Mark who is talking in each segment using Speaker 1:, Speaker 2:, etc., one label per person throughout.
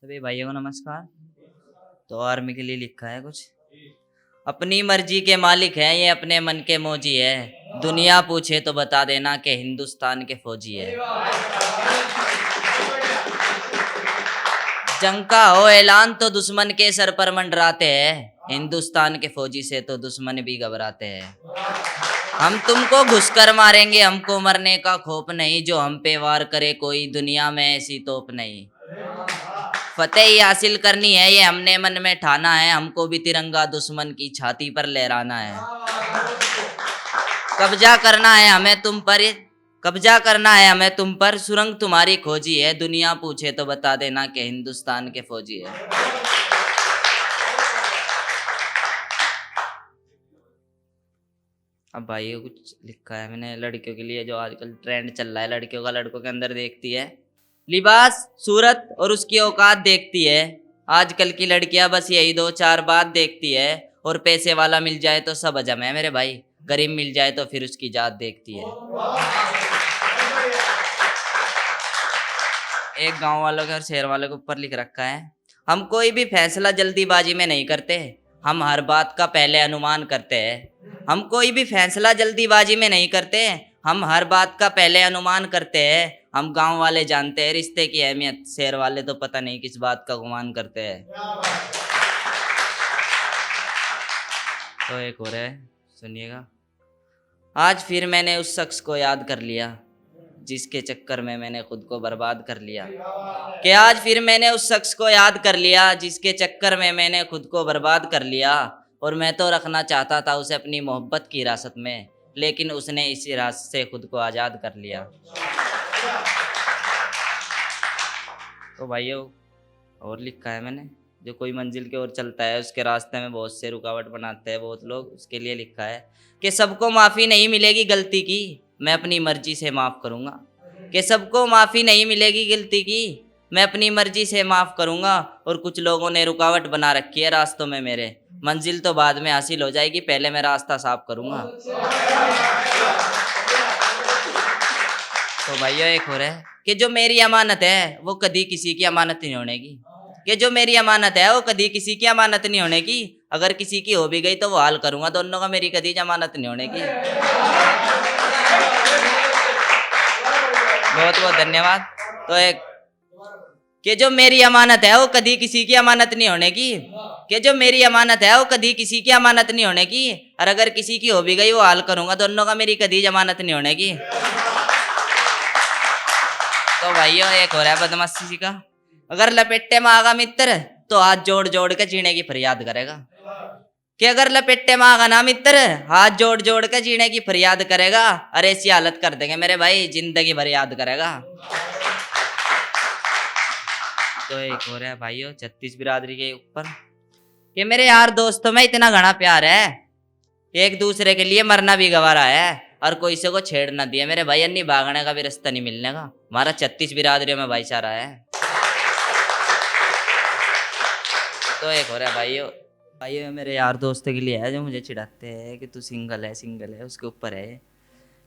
Speaker 1: सभी भाइयों को नमस्कार। तो आर्मी के लिए लिखा है कुछ। अपनी मर्जी के मालिक हैं ये, अपने मन के मौजी है। दुनिया पूछे तो बता देना कि हिंदुस्तान के फौजी है। जंग का हो ऐलान तो दुश्मन के सर पर मंडराते हैं। हिंदुस्तान के फौजी से तो दुश्मन भी घबराते हैं। हम तुमको घुसकर मारेंगे, हमको मरने का खौफ नहीं। जो हम पे वार करे कोई, दुनिया में ऐसी तोप नहीं। फतेह ही हासिल करनी है ये हमने मन में ठाना है। हमको भी तिरंगा दुश्मन की छाती पर लहराना है। कब्जा करना है हमें तुम पर, कब्जा करना है हमें तुम पर। सुरंग तुम्हारी खोजी है। दुनिया पूछे तो बता देना कि हिंदुस्तान के फौजी है। अब भाई कुछ लिखा है मैंने लड़कियों के लिए, जो आजकल ट्रेंड चल रहा है लड़कियों का, लड़कों के अंदर देखती है लिबास, सूरत और उसकी औकात देखती है। आजकल की लड़कियां बस यही दो चार बात देखती है। और पैसे वाला मिल जाए तो सब हजम है मेरे भाई, गरीब मिल जाए तो फिर उसकी जात देखती है। एक गांव वालों के और शहर वालों के ऊपर लिख रखा है, हम कोई भी फैसला जल्दीबाजी में नहीं करते। हम हर बात का पहले अनुमान करते हैं। हम कोई भी फैसला जल्दीबाजी में नहीं करते। हम हर बात का पहले अनुमान करते हैं। हम गांव वाले जानते हैं रिश्ते की अहमियत, शहर वाले तो पता नहीं किस बात का गुमान करते हैं। तो एक और है, सुनिएगा। आज फिर मैंने उस शख्स को याद कर लिया जिसके चक्कर में मैंने खुद को बर्बाद कर लिया। कि आज फिर मैंने उस शख्स को याद कर लिया जिसके चक्कर में मैंने खुद को बर्बाद कर लिया। और मैं तो रखना चाहता था उसे अपनी मोहब्बत की हिरासत में, लेकिन उसने इस हिरासत से खुद को आज़ाद कर लिया। तो भाइयों और लिखा है मैंने, जो कोई मंजिल की ओर चलता है उसके रास्ते में बहुत से रुकावट बनाते हैं बहुत लोग, उसके लिए लिखा है कि सबको माफ़ी नहीं मिलेगी गलती की, मैं अपनी मर्जी से माफ़ करूँगा। कि सबको माफ़ी नहीं मिलेगी गलती की, मैं अपनी मर्जी से माफ़ करूँगा। और कुछ लोगों ने रुकावट बना रखी है रास्तों में मेरे, मंजिल तो बाद में हासिल हो जाएगी, पहले मैं रास्ता साफ करूँगा। तो भैया एक और है कि जो मेरी अमानत है वो कभी किसी की अमानत नहीं होने की। कि जो मेरी अमानत है वो कभी किसी की अमानत नहीं होने की। अगर किसी की हो भी गई तो वो हाल करूँगा, दोनों का मेरी कभी जमानत नहीं होने की। बहुत बहुत धन्यवाद। तो एक कि जो मेरी अमानत है वो कभी किसी की अमानत नहीं होने की। कि जो मेरी अमानत है वो कभी किसी की अमानत नहीं होने की। और अगर किसी की हो भी गई वो हाल करूँगा, दोनों का मेरी कभी जमानत नहीं होने की। तो भाइयों एक हो रहा है बदमाशी का, अगर लपेटे में आगा मित्र तो हाथ जोड़ जोड़ के जीने की फरियाद करेगा। कि अगर लपेटे में आगा ना मित्र, हाथ जोड़ जोड़ के जीने की फरियाद करेगा। अरे ऐसी हालत कर देंगे मेरे भाई, जिंदगी भर याद करेगा। तो एक हो रहा है भाइयों 36 बिरादरी के ऊपर, कि मेरे यार दोस्तों में इतना घना प्यार है, एक दूसरे के लिए मरना भी गवारा है। और कोई से को छेड़ ना दिया मेरे भाई, अन्नी भागने का भी रास्ता नहीं मिलने का। हमारा 36 बिरादरियों में भाईचारा है। तो एक हो रहा है भाइयों मेरे यार दोस्तों के लिए है जो मुझे चिढ़ाते हैं कि तू सिंगल है, उसके ऊपर है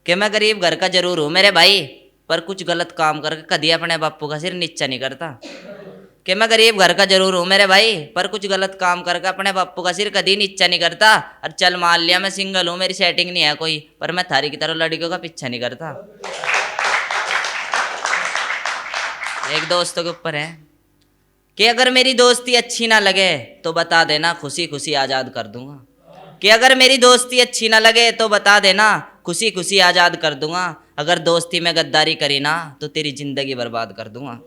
Speaker 1: कि मैं गरीब घर का जरूर हूँ मेरे भाई, पर कुछ गलत काम करके कभी अपने बापू का सिर नीचा नहीं करता। कि मैं गरीब घर का जरूर हूँ मेरे भाई, पर कुछ गलत काम करके अपने बापू का सिर कभी नीचा नहीं करता। और चल मान लिया मैं सिंगल हूँ, मेरी सेटिंग नहीं है कोई, पर मैं थारी की तरह लड़कियों का पीछा नहीं करता। एक दोस्तों के ऊपर है कि अगर मेरी दोस्ती अच्छी ना लगे तो बता देना, खुशी खुशी आज़ाद कर दूंगा। कि अगर मेरी दोस्ती अच्छी ना लगे तो बता देना, खुशी खुशी आज़ाद कर दूंगा। अगर दोस्ती में गद्दारी करी ना तो तेरी जिंदगी बर्बाद कर दूंगा।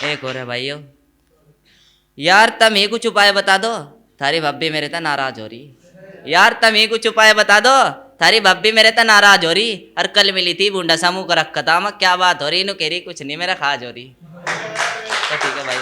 Speaker 1: एक और है भाइयों, यार तुम ही कुछ उपाय बता दो, थारी भाभी मेरे से नाराज हो रही। यार तुम ही कुछ उपाय बता दो, थारी भाभी मेरे से नाराज हो रही। और कल मिली थी बूंडा सा मुंह कर रखा था, मैं क्या बात हो रही, नु कह रही कुछ नहीं, मेरा खाज हो रही। तो ठीक है भाई।